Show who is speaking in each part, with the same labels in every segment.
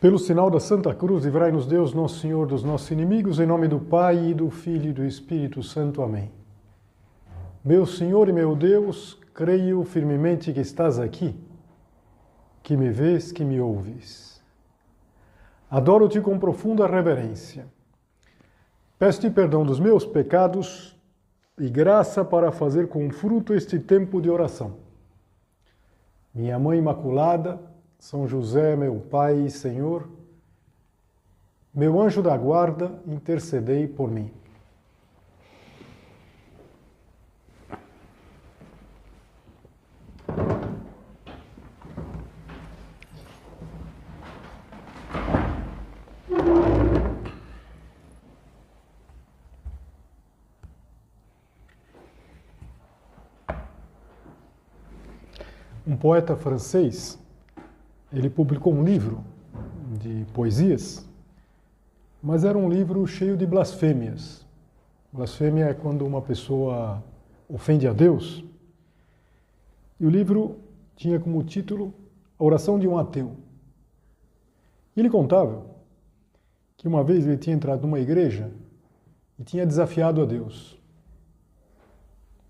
Speaker 1: Pelo sinal da Santa Cruz, livrai-nos Deus, nosso Senhor, dos nossos inimigos, em nome do Pai, e do Filho e do Espírito Santo. Amém. Meu Senhor e meu Deus, creio firmemente que estás aqui, que me vês, que me ouves. Adoro-te com profunda reverência. Peço-te perdão dos meus pecados e graça para fazer com fruto este tempo de oração. Minha Mãe Imaculada, São José, meu Pai e Senhor, meu anjo da guarda, intercedei por mim. Um poeta francês, ele publicou um livro de poesias, mas era um livro cheio de blasfêmias. Blasfêmia é quando uma pessoa ofende a Deus. E o livro tinha como título A Oração de um Ateu. E ele contava que uma vez ele tinha entrado numa igreja e tinha desafiado a Deus.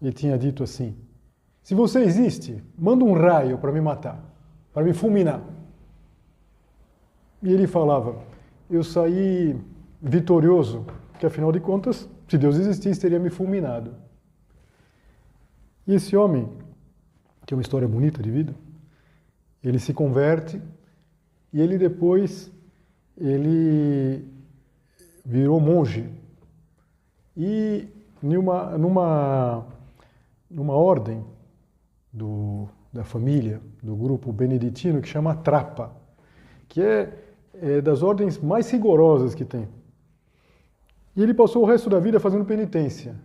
Speaker 1: Ele tinha dito assim: se você existe, manda um raio para me matar, para me fulminar. E ele falava: eu saí vitorioso, porque afinal de contas, se Deus existisse, teria me fulminado. E esse homem, que é uma história bonita de vida, ele se converte e ele depois, ele virou monge. E numa ordem da família, do grupo beneditino, que chama Trappa, que é das ordens mais rigorosas que tem. E ele passou o resto da vida fazendo penitência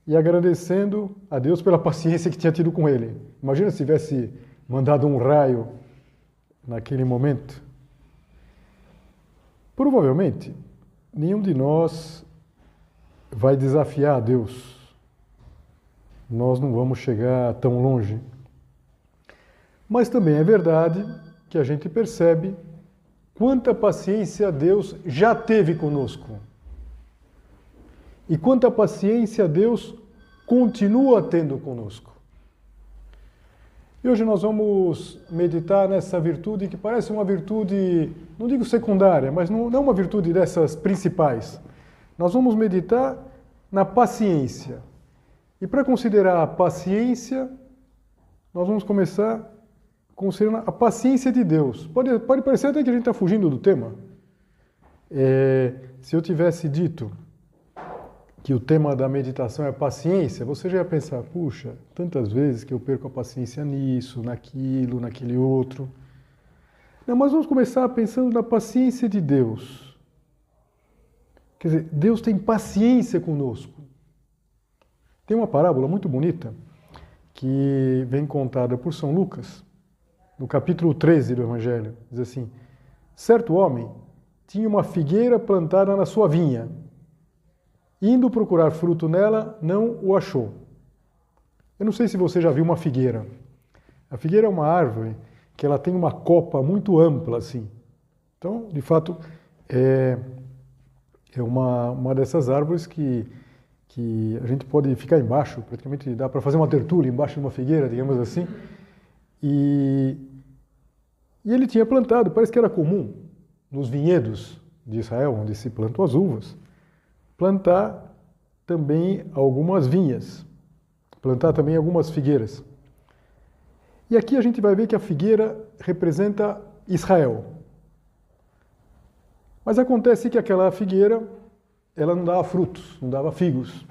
Speaker 1: e agradecendo a Deus pela paciência que tinha tido com ele. Imagina se tivesse mandado um raio naquele momento. Provavelmente, nenhum de nós vai desafiar a Deus. Nós não vamos chegar tão longe. Mas também é verdade que a gente percebe quanta paciência Deus já teve conosco. E quanta paciência Deus continua tendo conosco. E hoje nós vamos meditar nessa virtude que parece uma virtude, não digo secundária, mas não é uma virtude dessas principais. Nós vamos meditar na paciência. E para considerar a paciência, nós vamos começar considerando a paciência de Deus. Pode parecer até que a gente está fugindo do tema. Se eu tivesse dito que o tema da meditação é paciência, você já ia pensar: puxa, tantas vezes que eu perco a paciência nisso, naquilo, naquele outro. Não, mas vamos começar pensando na paciência de Deus. Quer dizer, Deus tem paciência conosco. Tem uma parábola muito bonita que vem contada por São Lucas, no capítulo 13 do Evangelho. Diz assim: certo homem tinha uma figueira plantada na sua vinha. Indo procurar fruto nela, não o achou. Eu não sei se você já viu uma figueira. A figueira é uma árvore que ela tem uma copa muito ampla, assim. Então, de fato, é uma dessas árvores que a gente pode ficar embaixo, praticamente dá para fazer uma tertúlia embaixo de uma figueira, digamos assim. E ele tinha plantado, parece que era comum, nos vinhedos de Israel, onde se plantam as uvas, plantar também algumas vinhas, plantar também algumas figueiras. E aqui a gente vai ver que a figueira representa Israel. Mas acontece que aquela figueira, ela não dava frutos, não dava figos.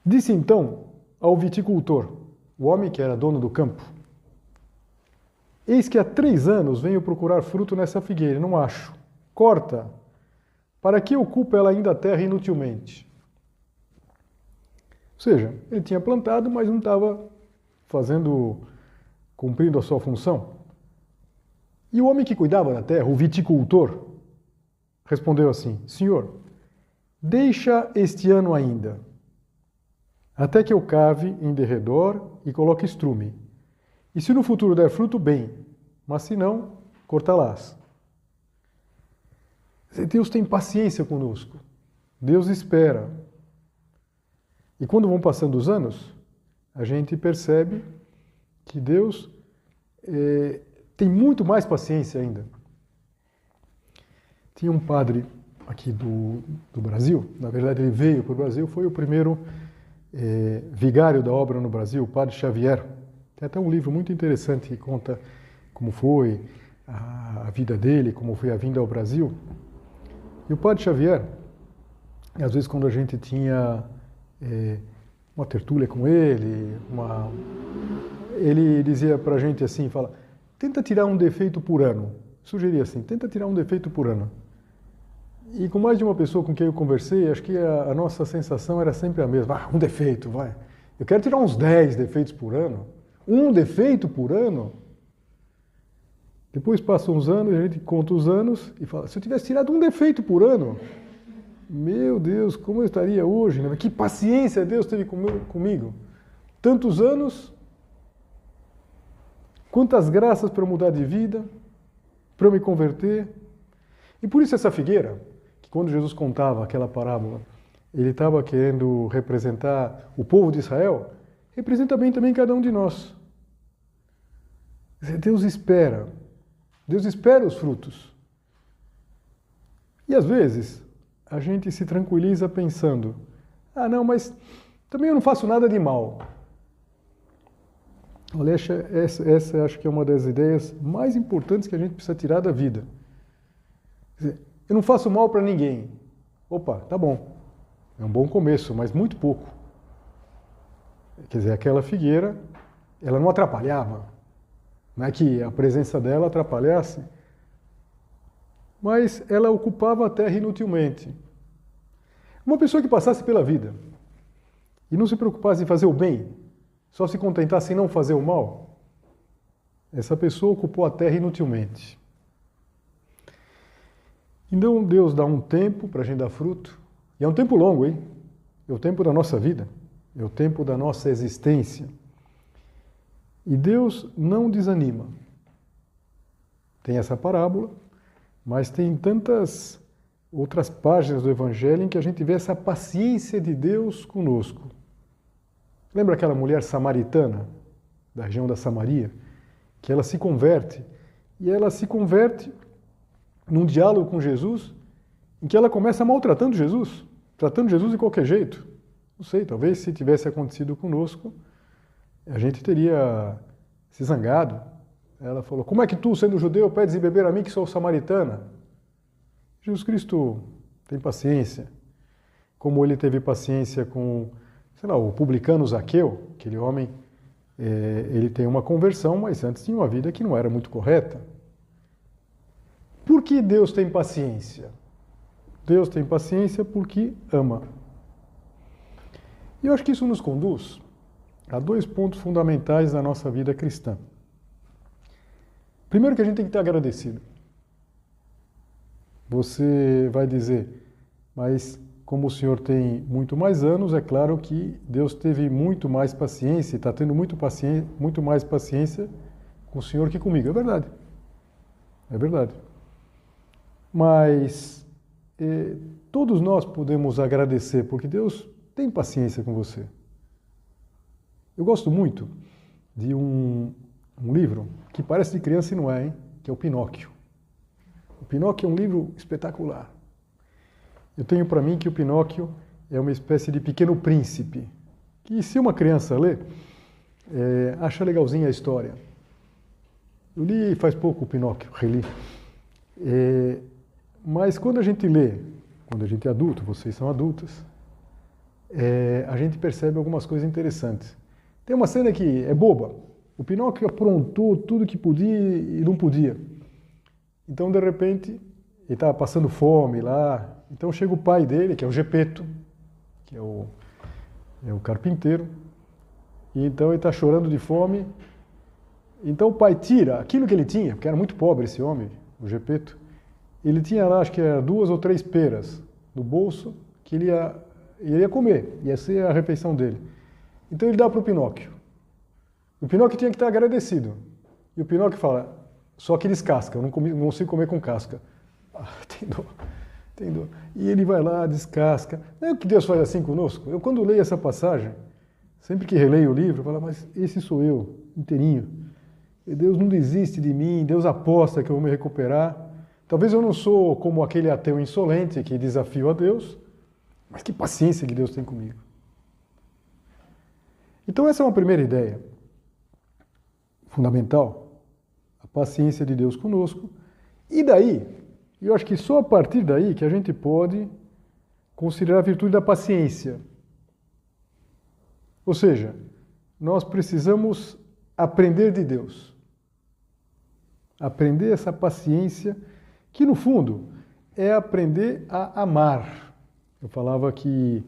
Speaker 1: Disse então ao viticultor, o homem que era dono do campo: eis que há 3 anos venho procurar fruto nessa figueira e não acho. Corta, para que ocupa ela ainda a terra inutilmente? Ou seja, ele tinha plantado, mas não estava cumprindo a sua função. E o homem que cuidava da terra, o viticultor, respondeu assim: Senhor, deixa este ano ainda, até que eu cave em derredor e coloque estrume. E se no futuro der fruto, bem, mas se não, cortá-las. Deus tem paciência conosco. Deus espera. E quando vão passando os anos, a gente percebe que Deus tem muito mais paciência ainda. Tinha um padre aqui do Brasil, na verdade ele veio para o Brasil, foi o primeiro vigário da obra no Brasil, o Padre Xavier. Tem até um livro muito interessante que conta como foi a vida dele, como foi a vinda ao Brasil. E o Padre Xavier, às vezes quando a gente tinha uma tertúlia com ele, ele dizia para a gente assim, fala, tenta tirar um defeito por ano. Sugeria assim, tenta tirar um defeito por ano. E com mais de uma pessoa com quem eu conversei, acho que a nossa sensação era sempre a mesma. Um defeito, vai. Eu quero tirar uns 10 defeitos por ano. Um defeito por ano? Depois passam uns anos, a gente conta os anos e fala, se eu tivesse tirado um defeito por ano, meu Deus, como eu estaria hoje? Né? Que paciência Deus teve comigo. Tantos anos, quantas graças para eu mudar de vida, para eu me converter. E por isso essa figueira, que quando Jesus contava aquela parábola, ele estava querendo representar o povo de Israel, representa bem também cada um de nós. Deus espera os frutos. E às vezes a gente se tranquiliza pensando, não, mas também eu não faço nada de mal. Olha, essa acho que é uma das ideias mais importantes que a gente precisa tirar da vida. Eu não faço mal para ninguém. Opa, tá bom. É um bom começo, mas muito pouco. Quer dizer, aquela figueira, ela não atrapalhava. Não é que a presença dela atrapalhasse, mas ela ocupava a terra inutilmente. Uma pessoa que passasse pela vida e não se preocupasse em fazer o bem, só se contentasse em não fazer o mal, essa pessoa ocupou a terra inutilmente. Então Deus dá um tempo para a gente dar fruto, e é um tempo longo, hein? É o tempo da nossa vida, é o tempo da nossa existência. E Deus não desanima. Tem essa parábola, mas tem tantas outras páginas do Evangelho em que a gente vê essa paciência de Deus conosco. Lembra aquela mulher samaritana, da região da Samaria, que ela se converte, e ela se converte num diálogo com Jesus, em que ela começa maltratando Jesus, tratando Jesus de qualquer jeito. Não sei, talvez se tivesse acontecido conosco, a gente teria se zangado. Ela falou, como é que tu, sendo judeu, pedes de beber a mim que sou samaritana? Jesus Cristo tem paciência, como ele teve paciência com, sei lá, o publicano Zaqueu, aquele homem, ele tem uma conversão, mas antes tinha uma vida que não era muito correta. Por que Deus tem paciência? Deus tem paciência porque ama. E eu acho que isso nos conduz a 2 pontos fundamentais da nossa vida cristã. Primeiro que a gente tem que estar agradecido. Você vai dizer, mas como o Senhor tem muito mais anos, é claro que Deus teve muito mais paciência, está tendo muito mais paciência com o Senhor que comigo. É verdade. É verdade. Mas todos nós podemos agradecer, porque Deus tem paciência com você. Eu gosto muito de um livro que parece de criança e não é, hein? Que é o Pinóquio. O Pinóquio é um livro espetacular. Eu tenho para mim que o Pinóquio é uma espécie de pequeno príncipe, que se uma criança lê, acha legalzinha a história. Eu li faz pouco o Pinóquio, reli. Mas quando a gente lê, quando a gente é adulto, vocês são adultas, a gente percebe algumas coisas interessantes. Tem uma cena que é boba. O Pinóquio aprontou tudo que podia e não podia. Então, de repente, ele estava passando fome lá. Então chega o pai dele, que é o Gepeto, que é o carpinteiro. E então ele está chorando de fome. Então o pai tira aquilo que ele tinha, porque era muito pobre esse homem, o Gepeto. Ele tinha lá, acho que era 2 ou 3 peras no bolso, que ele ia comer, ia ser a refeição dele. Então ele dá para o Pinóquio. O Pinóquio tinha que estar agradecido. E o Pinóquio fala, só que descasca, eu não consigo comer com casca. Tem dó. Entendeu? E ele vai lá, descasca. Não é o que Deus faz assim conosco? Eu, quando leio essa passagem, sempre que releio o livro, eu falo, mas esse sou eu, inteirinho. E Deus não desiste de mim, Deus aposta que eu vou me recuperar. Talvez eu não sou como aquele ateu insolente que desafio a Deus, mas que paciência que Deus tem comigo. Então essa é uma primeira ideia fundamental, a paciência de Deus conosco. E daí, eu acho que só a partir daí que a gente pode considerar a virtude da paciência. Ou seja, nós precisamos aprender de Deus. Aprender essa paciência, que no fundo é aprender a amar. Eu falava que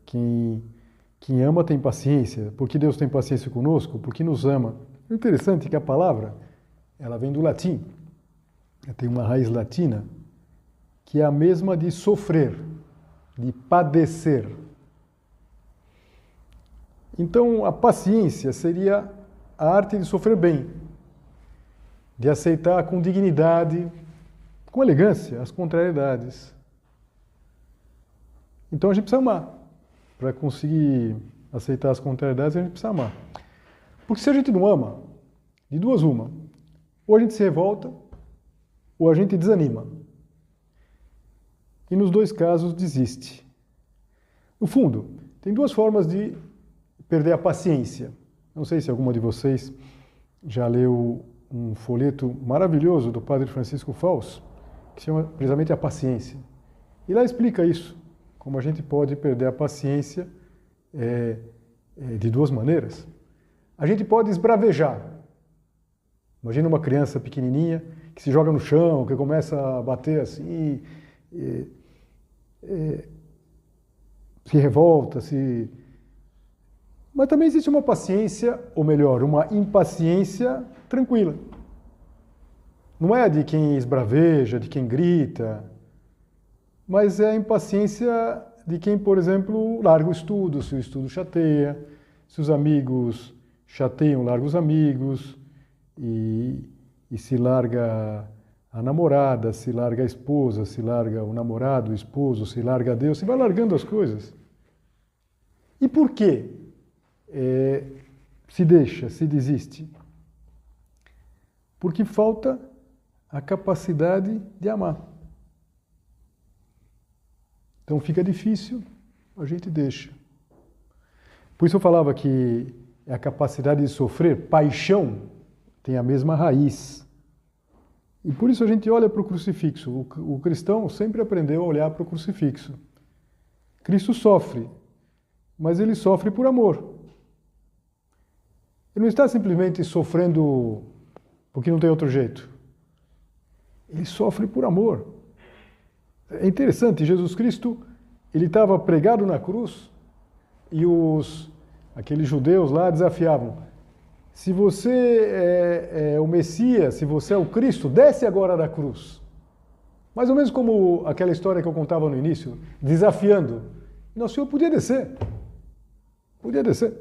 Speaker 1: quem ama tem paciência. Por que Deus tem paciência conosco? Porque nos ama. É interessante que a palavra, ela vem do latim. Tem uma raiz latina que é a mesma de sofrer, de padecer. Então, a paciência seria a arte de sofrer bem, de aceitar com dignidade, com elegância, as contrariedades. Então, a gente precisa amar. Para conseguir aceitar as contrariedades, a gente precisa amar. Porque se a gente não ama, de duas uma, ou a gente se revolta, ou a gente desanima. E nos dois casos desiste. No fundo, tem duas formas de perder a paciência. Não sei se alguma de vocês já leu um folheto maravilhoso do Padre Francisco Fausto, que se chama precisamente A Paciência. E lá explica isso, como a gente pode perder a paciência de duas maneiras. A gente pode esbravejar. Imagina uma criança pequenininha que se joga no chão, que começa a bater assim, se revolta, Mas também existe uma paciência, ou melhor, uma impaciência tranquila. Não é a de quem esbraveja, de quem grita, mas é a impaciência de quem, por exemplo, larga o estudo, se o estudo chateia, se os amigos chateiam, larga os amigos, e se larga a namorada, se larga a esposa, se larga o namorado, o esposo, se larga a Deus, se vai largando as coisas. E por quê? Se deixa, se desiste? Porque falta a capacidade de amar. Então fica difícil, a gente deixa. Por isso eu falava que a capacidade de sofrer, paixão, tem a mesma raiz. E por isso a gente olha para o crucifixo. O cristão sempre aprendeu a olhar para o crucifixo. Cristo sofre, mas ele sofre por amor. Ele não está simplesmente sofrendo porque não tem outro jeito. Ele sofre por amor. É interessante, Jesus Cristo, ele estava pregado na cruz e aqueles judeus lá desafiavam: se você é o Messias, se você é o Cristo, desce agora da cruz. Mais ou menos como aquela história que eu contava no início, desafiando. Nosso Senhor podia descer. Podia descer.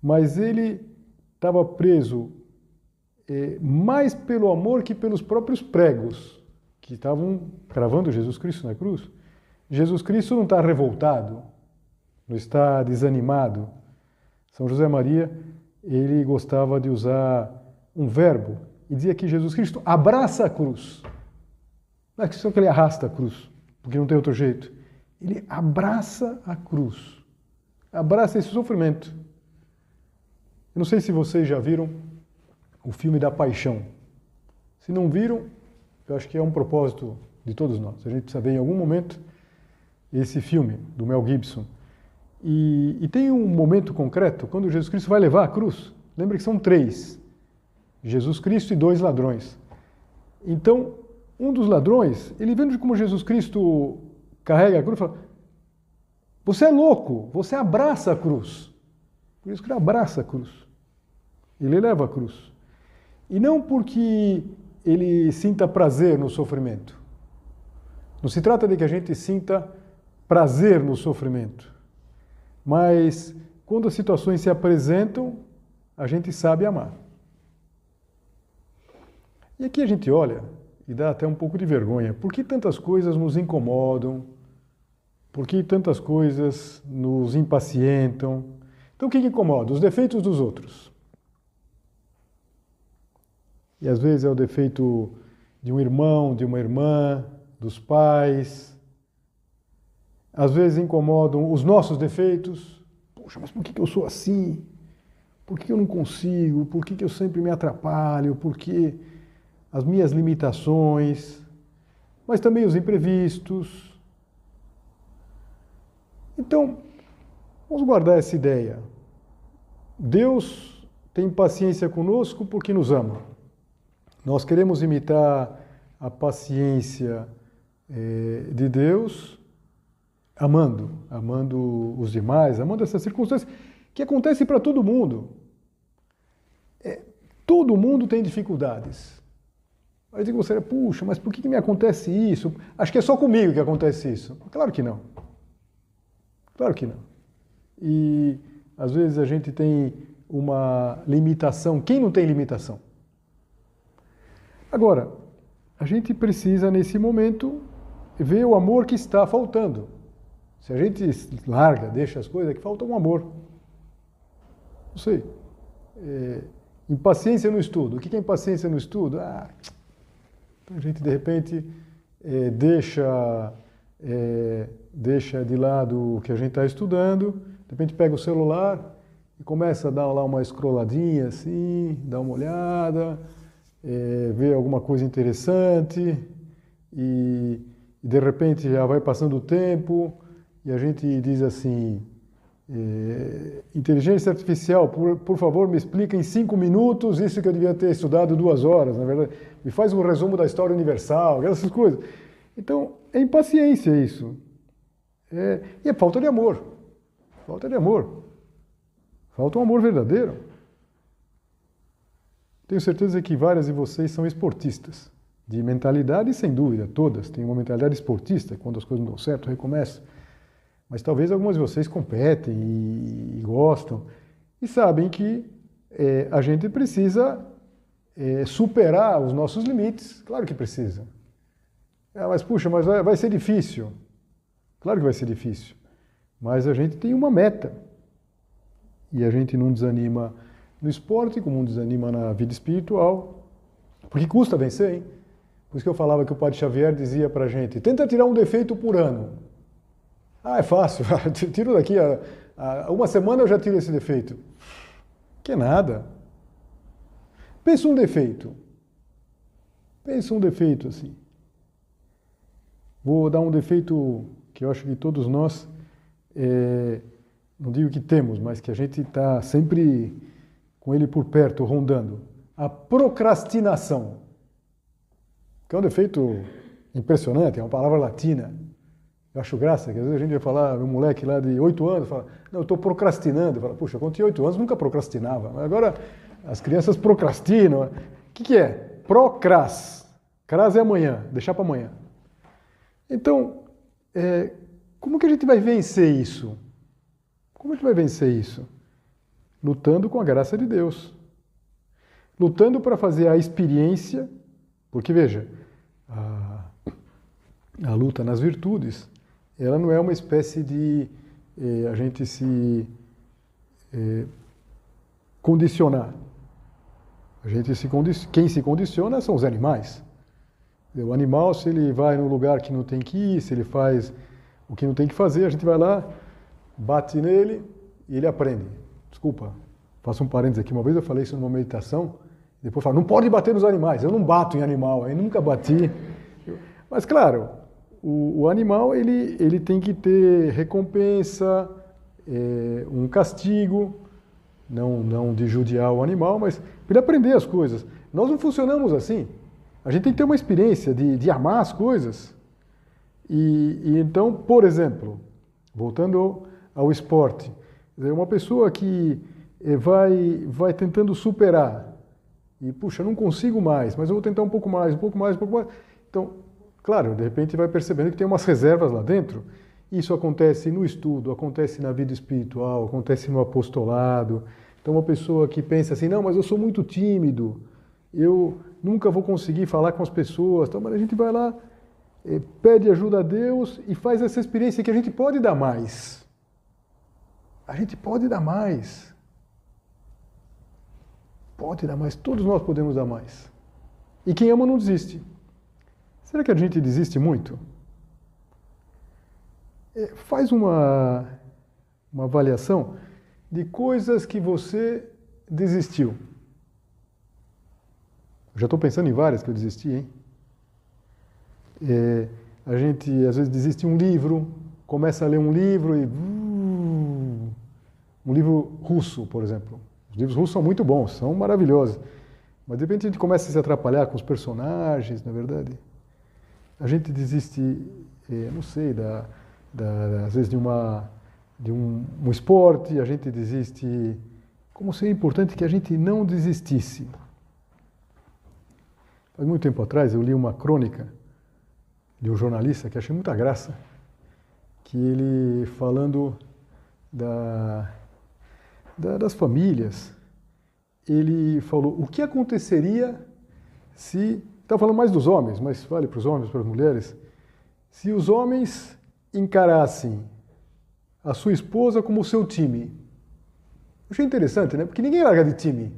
Speaker 1: Mas ele estava preso mais pelo amor que pelos próprios pregos que estavam cravando Jesus Cristo na cruz. Jesus Cristo não está revoltado, não está desanimado. São José Maria, ele gostava de usar um verbo e dizia que Jesus Cristo abraça a cruz. Não é só que ele arrasta a cruz, porque não tem outro jeito. Ele abraça a cruz, abraça esse sofrimento. Eu não sei se vocês já viram o filme da Paixão. Se não viram, eu acho que é um propósito de todos nós. A gente precisa ver em algum momento esse filme do Mel Gibson. E tem um momento concreto, quando Jesus Cristo vai levar a cruz. Lembra que são 3. Jesus Cristo e 2 ladrões. Então, um dos ladrões, ele vendo como Jesus Cristo carrega a cruz, fala: você é louco, você abraça a cruz. Por isso que ele abraça a cruz. Ele leva a cruz. E não porque ele sinta prazer no sofrimento. Não se trata de que a gente sinta prazer no sofrimento. Mas quando as situações se apresentam, a gente sabe amar. E aqui a gente olha, e dá até um pouco de vergonha. Por que tantas coisas nos incomodam? Por que tantas coisas nos impacientam? Então o que incomoda? Os defeitos dos outros. E às vezes é o defeito de um irmão, de uma irmã, dos pais. Às vezes incomodam os nossos defeitos. Poxa, mas por que eu sou assim? Por que eu não consigo? Por que eu sempre me atrapalho? Por que as minhas limitações? Mas também os imprevistos. Então, vamos guardar essa ideia. Deus tem paciência conosco porque nos ama. Nós queremos imitar a paciência de Deus, amando os demais, amando essas circunstâncias que acontecem para todo mundo. Todo mundo tem dificuldades. Aí digo você, puxa, mas por que me acontece isso? Acho que é só comigo que acontece isso. Claro que não. Claro que não. E às vezes a gente tem uma limitação. Quem não tem limitação? Agora, a gente precisa nesse momento ver o amor que está faltando. Se a gente larga, deixa as coisas, é que falta um amor. Não sei. Impaciência no estudo. O que é impaciência no estudo? A gente de repente deixa de lado o que a gente está estudando, de repente pega o celular e começa a dar lá uma scrolladinha assim, dá uma olhada, vê alguma coisa interessante e de repente já vai passando o tempo e a gente diz assim, inteligência artificial, por favor me explica em 5 minutos isso que eu devia ter estudado 2 horas, na verdade, me faz um resumo da história universal, essas coisas. Então, é impaciência isso. E é falta de amor. Falta de amor. Falta um amor verdadeiro. Tenho certeza que várias de vocês são esportistas. De mentalidade, sem dúvida, todas têm uma mentalidade esportista, quando as coisas não dão certo, recomeçam. Mas talvez algumas de vocês competem e gostam e sabem que a gente precisa superar os nossos limites. Claro que precisa. Mas puxa, mas vai ser difícil. Claro que vai ser difícil. Mas a gente tem uma meta. E a gente não desanima no esporte, como não desanima na vida espiritual. Porque custa vencer, hein? Por isso que eu falava que o Padre Xavier dizia pra gente, tenta tirar um defeito por ano. É fácil, tiro daqui a uma semana eu já tiro esse defeito. Que nada. Pensa um defeito. Pensa um defeito assim. Vou dar um defeito que eu acho que todos nós, não digo que temos, mas que a gente está sempre com ele por perto, rondando. A procrastinação. Que é um defeito impressionante, é uma palavra latina. Eu acho graça, que às vezes a gente vai falar, um moleque lá de 8 anos, fala, não, eu estou procrastinando. Fala, puxa, quando tinha 8 anos nunca procrastinava. Mas agora as crianças procrastinam. O que é? Procras. Cras é amanhã, deixar para amanhã. Então, como que a gente vai vencer isso? Como a gente vai vencer isso? Lutando com a graça de Deus. Lutando para fazer a experiência, porque veja, a luta nas virtudes, ela não é uma espécie de a gente se condicionar. Quem se condiciona são os animais. O animal, se ele vai num lugar que não tem que ir, se ele faz o que não tem que fazer, a gente vai lá, bate nele e ele aprende. Desculpa, faço um parênteses aqui. Uma vez eu falei isso numa meditação, depois falo, não pode bater nos animais. Eu não bato em animal, eu nunca bati. Mas claro, o animal ele tem que ter recompensa, um castigo, não de judiar o animal, mas para ele aprender as coisas. Nós não funcionamos assim. A gente tem que ter uma experiência de amar as coisas. E então, por exemplo, voltando ao esporte, uma pessoa que vai tentando superar, e puxa, não consigo mais, mas eu vou tentar um pouco mais, um pouco mais, um pouco mais. Então, claro, de repente vai percebendo que tem umas reservas lá dentro. Isso acontece no estudo, acontece na vida espiritual, acontece no apostolado. Então, uma pessoa que pensa assim, não, mas eu sou muito tímido, eu nunca vou conseguir falar com as pessoas, mas a gente vai lá, pede ajuda a Deus e faz essa experiência que a gente pode dar mais. A gente pode dar mais. Pode dar mais, todos nós podemos dar mais. E quem ama não desiste. Será que a gente desiste muito? Faz uma avaliação de coisas que você desistiu. Eu já estou pensando em várias que eu desisti, hein? A gente às vezes desiste de um livro, começa a ler um livro e... um livro russo, por exemplo. Os livros russos são muito bons, são maravilhosos. Mas de repente a gente começa a se atrapalhar com os personagens, na verdade. A gente desiste, não sei, às vezes de um esporte, a gente desiste. Como seria importante que a gente não desistisse. Faz muito tempo atrás eu li uma crônica de um jornalista que achei muita graça, que ele falando das famílias, ele falou o que aconteceria se, está falando mais dos homens, mas vale para os homens, para as mulheres, se os homens encarassem a sua esposa como o seu time. Achei interessante, né? Porque ninguém larga de time.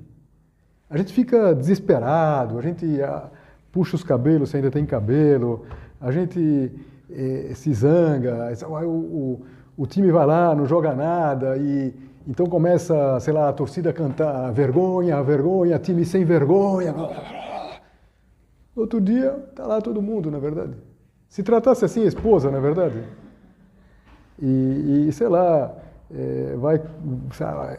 Speaker 1: A gente fica desesperado, a gente puxa os cabelos se ainda tem cabelo, a gente se zanga, o time vai lá, não joga nada, e então começa, sei lá, a torcida a cantar vergonha, vergonha, time sem vergonha. No outro dia, está lá todo mundo, na verdade. Se tratasse assim a esposa, na verdade, e sei lá, vai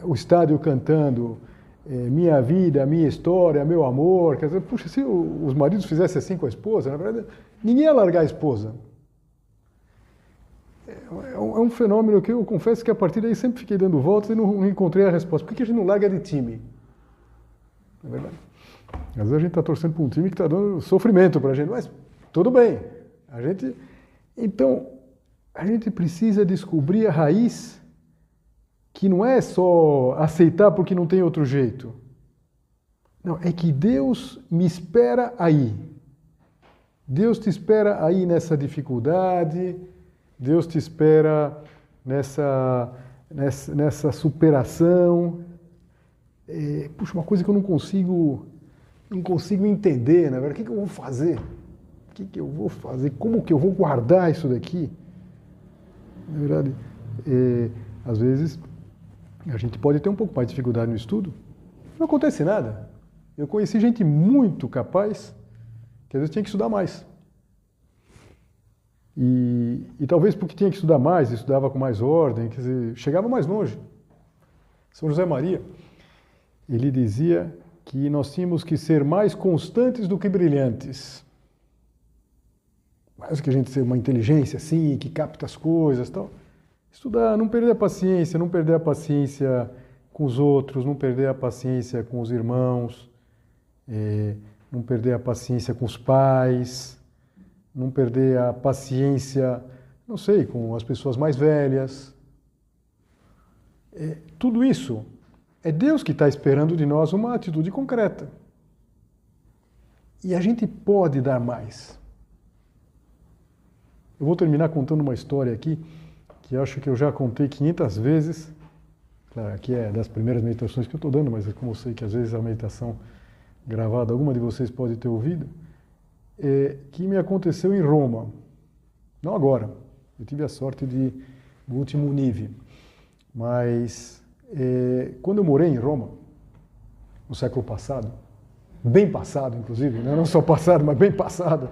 Speaker 1: o estádio cantando minha vida, minha história, meu amor, quer dizer, puxa, se os maridos fizessem assim com a esposa, na verdade, ninguém ia largar a esposa. É um fenômeno que eu confesso que a partir daí sempre fiquei dando voltas e não encontrei a resposta. Por que a gente não larga de time? Na verdade. Às vezes a gente está torcendo para um time que está dando sofrimento para a gente, mas tudo bem. Então, a gente precisa descobrir a raiz que não é só aceitar porque não tem outro jeito. Não, é que Deus me espera aí. Deus te espera aí nessa dificuldade, Deus te espera nessa superação. Puxa, uma coisa que eu não consigo entender, na verdade, o que eu vou fazer? O que eu vou fazer? Como que eu vou guardar isso daqui? Na verdade, às vezes, a gente pode ter um pouco mais de dificuldade no estudo, não acontece nada. Eu conheci gente muito capaz, que às vezes tinha que estudar mais. E talvez porque tinha que estudar mais, estudava com mais ordem, quer dizer, chegava mais longe. São José Maria, ele dizia que nós tínhamos que ser mais constantes do que brilhantes. Mais do que a gente ser uma inteligência assim, que capta as coisas, tal. Estudar, não perder a paciência com os outros, não perder a paciência com os irmãos, não perder a paciência com os pais, não perder a paciência, não sei, com as pessoas mais velhas. Tudo isso é Deus que está esperando de nós uma atitude concreta. E a gente pode dar mais. Eu vou terminar contando uma história aqui, que acho que eu já contei 500 vezes. Claro, aqui é das primeiras meditações que eu estou dando, mas é como eu sei que às vezes a meditação gravada, alguma de vocês pode ter ouvido, que me aconteceu em Roma. Não agora, eu tive a sorte de do último nível. Mas quando eu morei em Roma, no século passado, bem passado inclusive, não só passado, mas bem passado,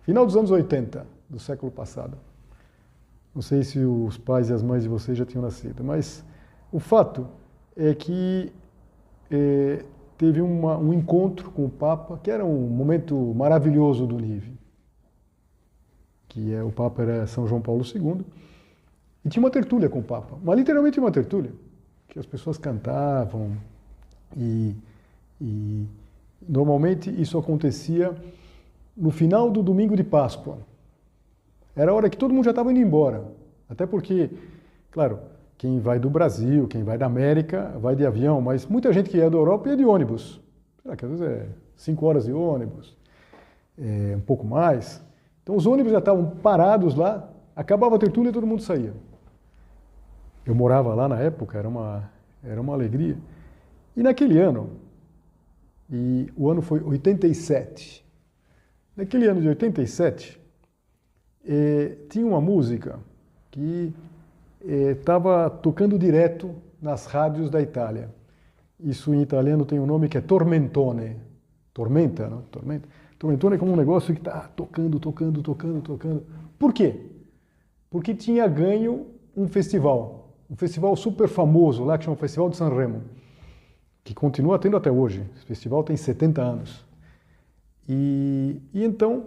Speaker 1: final dos anos 80 do século passado. Não sei se os pais e as mães de vocês já tinham nascido, mas o fato é que teve um encontro com o Papa, que era um momento maravilhoso do nível. O Papa era São João Paulo II, e tinha uma tertúlia com o Papa, mas literalmente uma tertúlia, que as pessoas cantavam, e normalmente isso acontecia no final do domingo de Páscoa. Era a hora que todo mundo já estava indo embora, até porque, claro, quem vai do Brasil, quem vai da América, vai de avião, mas muita gente que ia da Europa ia de ônibus. Será que às vezes é 5 horas de ônibus, um pouco mais. Então os ônibus já estavam parados lá, acabava a tertúlia e todo mundo saía. Eu morava lá na época, era uma alegria. E naquele ano, e o ano foi 87, naquele ano de 87, tinha uma música que estava tocando direto nas rádios da Itália. Isso em italiano tem um nome que é tormentone. Tormenta, não? Tormenta. Tormentone é como um negócio que está tocando. Por quê? Porque tinha ganho um festival super famoso lá, que chama Festival de Sanremo, que continua tendo até hoje. Esse festival tem 70 anos. E então,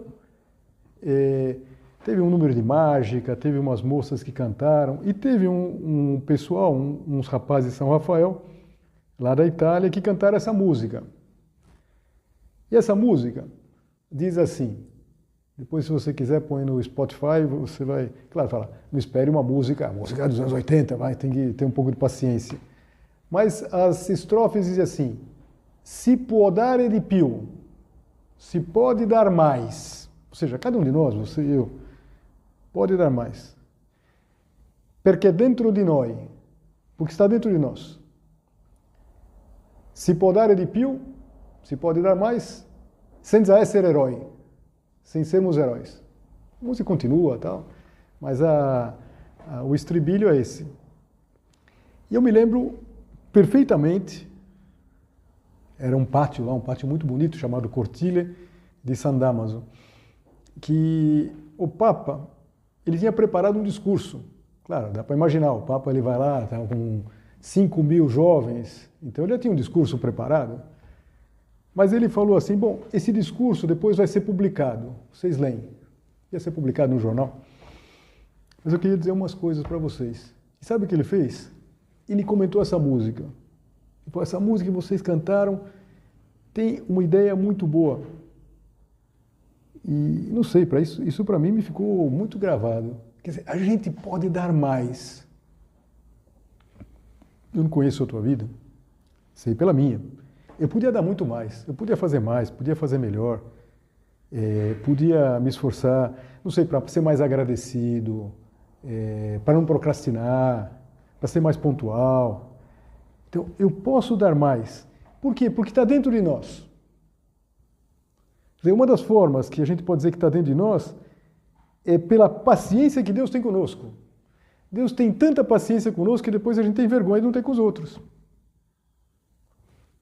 Speaker 1: teve um número de mágica, teve umas moças que cantaram, e teve um pessoal, uns rapazes de São Rafael, lá da Itália, que cantaram essa música. E essa música diz assim, depois se você quiser põe no Spotify, você vai, claro, fala, não espere uma música dos anos 80, tem que ter um pouco de paciência. Mas as estrofes dizem assim, si può dare di più, se pode dar mais, ou seja, cada um de nós, você e eu, pode dar mais. Perché dentro di noi, porque está dentro de nós. Si può dare di più, se pode dar mais, senza essere eroi, sem sermos heróis. A música continua, tal, mas o estribilho é esse. E eu me lembro perfeitamente, era um pátio lá, um pátio muito bonito, chamado Cortile di San Damaso, que o Papa, ele tinha preparado um discurso. Claro, dá para imaginar, o Papa ele vai lá, tá com 5.000 jovens, então ele já tinha um discurso preparado. Mas ele falou assim, bom, esse discurso depois vai ser publicado, vocês leem. Ia ser publicado no jornal. Mas eu queria dizer umas coisas para vocês. E sabe o que ele fez? Ele comentou essa música. Ele falou, essa música que vocês cantaram tem uma ideia muito boa. E não sei, isso para mim me ficou muito gravado. Quer dizer, a gente pode dar mais. Eu não conheço a tua vida, sei pela minha. Eu podia dar muito mais, eu podia fazer mais, podia fazer melhor, podia me esforçar, não sei, para ser mais agradecido, para não procrastinar, para ser mais pontual. Então, eu posso dar mais. Por quê? Porque está dentro de nós. Uma das formas que a gente pode dizer que está dentro de nós é pela paciência que Deus tem conosco. Deus tem tanta paciência conosco que depois a gente tem vergonha de não ter com os outros.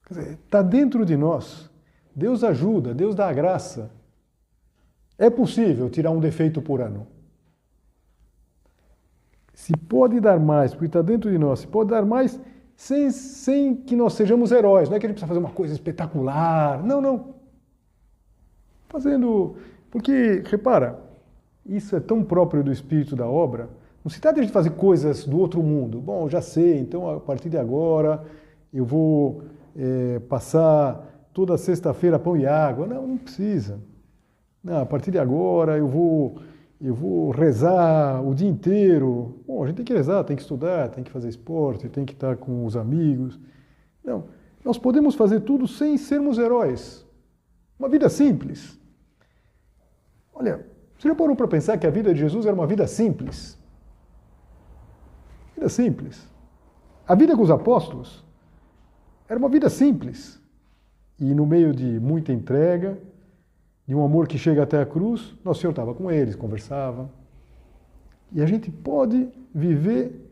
Speaker 1: Quer dizer, está dentro de nós. Deus ajuda, Deus dá a graça. É possível tirar um defeito por ano. Se pode dar mais, porque está dentro de nós, se pode dar mais sem que nós sejamos heróis. Não é que a gente precisa fazer uma coisa espetacular. Não, não. Fazendo... Porque, repara, isso é tão próprio do espírito da obra. Não se trata de fazer coisas do outro mundo. Bom, já sei, então a partir de agora eu vou passar toda sexta-feira pão e água. Não, não precisa. Não, a partir de agora eu vou rezar o dia inteiro. Bom, a gente tem que rezar, tem que estudar, tem que fazer esporte, tem que estar com os amigos. Não, nós podemos fazer tudo sem sermos heróis. Uma vida simples. Olha, você já parou para pensar que a vida de Jesus era uma vida simples? Vida simples. A vida com os apóstolos era uma vida simples. E no meio de muita entrega, de um amor que chega até a cruz, Nosso Senhor estava com eles, conversava. E a gente pode viver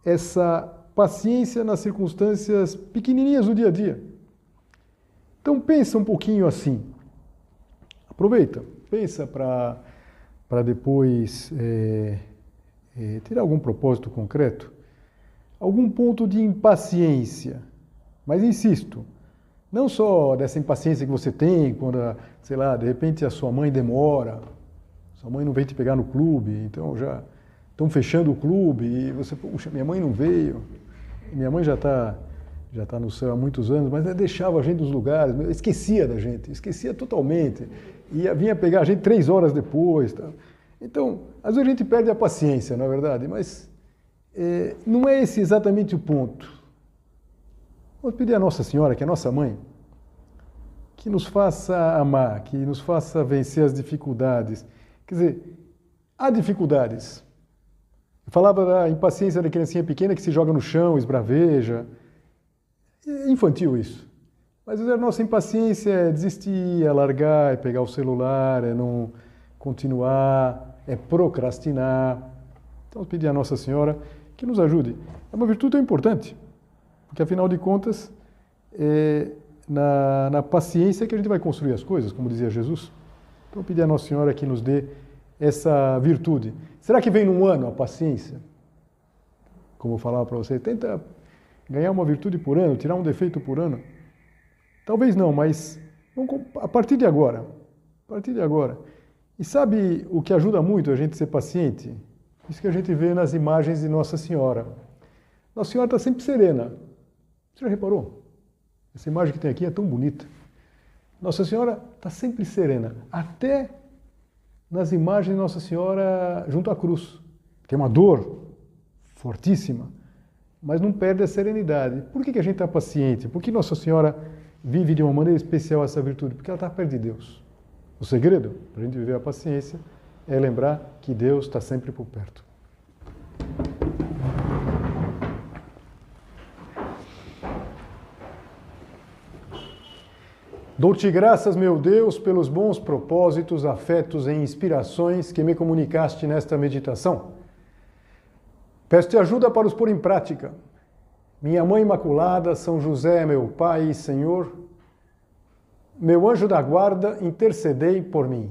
Speaker 1: essa paciência nas circunstâncias pequenininhas do dia a dia. Então pensa um pouquinho assim. Aproveita, pensa para depois ter algum propósito concreto, algum ponto de impaciência. Mas insisto, não só dessa impaciência que você tem quando, sei lá, de repente a sua mãe demora, sua mãe não veio te pegar no clube, então já estão fechando o clube e você, puxa, minha mãe não veio, minha mãe já está no céu há muitos anos, mas ela deixava a gente nos lugares, esquecia da gente, esquecia totalmente, e vinha pegar a gente 3 horas depois. Tá? Então, às vezes a gente perde a paciência, não é verdade? Mas não é esse exatamente o ponto. Vamos pedir a Nossa Senhora, que é a nossa mãe, que nos faça amar, que nos faça vencer as dificuldades. Quer dizer, há dificuldades. Eu falava da impaciência da criancinha pequena que se joga no chão, esbraveja. É infantil isso. Mas a nossa impaciência é desistir, é largar, é pegar o celular, é não continuar, é procrastinar. Então, pedir a Nossa Senhora que nos ajude. É uma virtude tão importante, porque afinal de contas, é na paciência que a gente vai construir as coisas, como dizia Jesus. Então, pedir a Nossa Senhora que nos dê essa virtude. Será que vem num ano a paciência? Como eu falava para você, tenta ganhar uma virtude por ano, tirar um defeito por ano. Talvez não, mas a partir de agora. A partir de agora. E sabe o que ajuda muito a gente ser paciente? Isso que a gente vê nas imagens de Nossa Senhora. Nossa Senhora está sempre serena. Você já reparou? Essa imagem que tem aqui é tão bonita. Nossa Senhora está sempre serena. Até nas imagens de Nossa Senhora junto à cruz. Tem uma dor fortíssima, mas não perde a serenidade. Por que a gente está paciente? Por que Nossa Senhora vive de uma maneira especial essa virtude? Porque ela está perto de Deus. O segredo para a gente viver a paciência é lembrar que Deus está sempre por perto. Dou-te graças, meu Deus, pelos bons propósitos, afetos e inspirações que me comunicaste nesta meditação. Peço-te ajuda para os pôr em prática. Minha Mãe Imaculada, São José, meu Pai e Senhor, meu anjo da guarda, intercedei por mim.